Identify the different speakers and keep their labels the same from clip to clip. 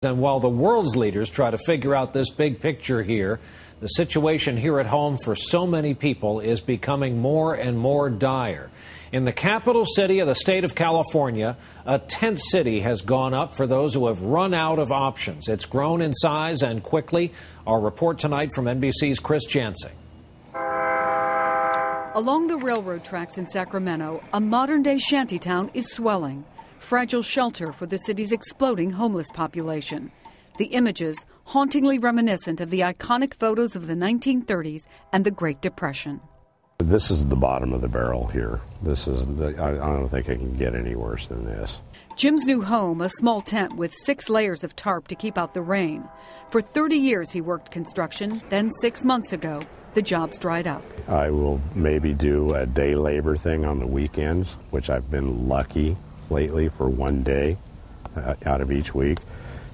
Speaker 1: And while the world's leaders try to figure out this big picture here, the situation here at home for so many people is becoming more and more dire. In the capital city of the state of California, a tent city has gone up for those who have run out of options. It's grown in size and quickly. Our report tonight from NBC's Chris Jansing.
Speaker 2: Along the railroad tracks in Sacramento, a modern-day shantytown is swelling. Fragile shelter for the city's exploding homeless population. The images hauntingly reminiscent of the iconic photos of the 1930s and the Great Depression.
Speaker 3: This is the bottom of the barrel here. I don't think it can get any worse than this.
Speaker 2: Jim's new home, a small tent with 6 layers of tarp to keep out the rain. For 30 years he worked construction, then 6 months ago, the jobs dried up.
Speaker 3: I will maybe do a day labor thing on the weekends, which I've been lucky lately for one day out of each week,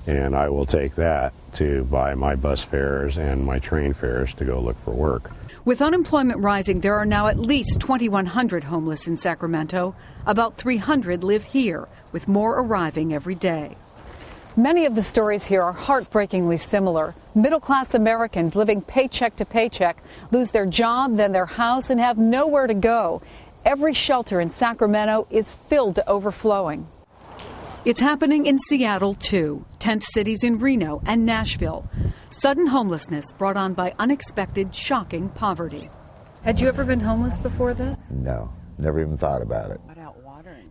Speaker 3: and I will take that to buy my bus fares and my train fares to go look for work.
Speaker 2: With unemployment rising, there are now at least 2,100 homeless in Sacramento. About 300 live here, with more arriving every day. Many of the stories here are heartbreakingly similar. Middle-class Americans living paycheck to paycheck lose their job, then their house, and have nowhere to go. Every shelter in Sacramento is filled to overflowing. It's happening in Seattle, too. Tent cities in Reno and Nashville. Sudden homelessness brought on by unexpected, shocking poverty. Had you ever been homeless before this?
Speaker 4: No, never even thought about it.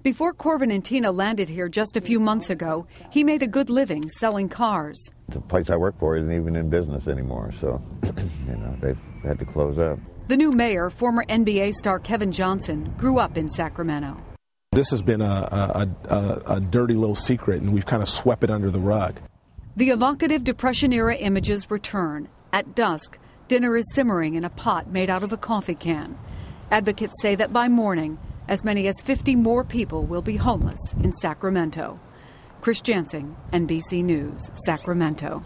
Speaker 2: Before Corbin and Tina landed here just a few months ago, he made a good living selling cars.
Speaker 4: The place I work for isn't even in business anymore, so, they've had to close up.
Speaker 2: The new mayor, former NBA star Kevin Johnson, grew up in Sacramento.
Speaker 5: This has been a dirty little secret, and we've kind of swept it under the rug.
Speaker 2: The evocative Depression-era images return. At dusk, dinner is simmering in a pot made out of a coffee can. Advocates say that by morning, as many as 50 more people will be homeless in Sacramento. Chris Jansing, NBC News, Sacramento.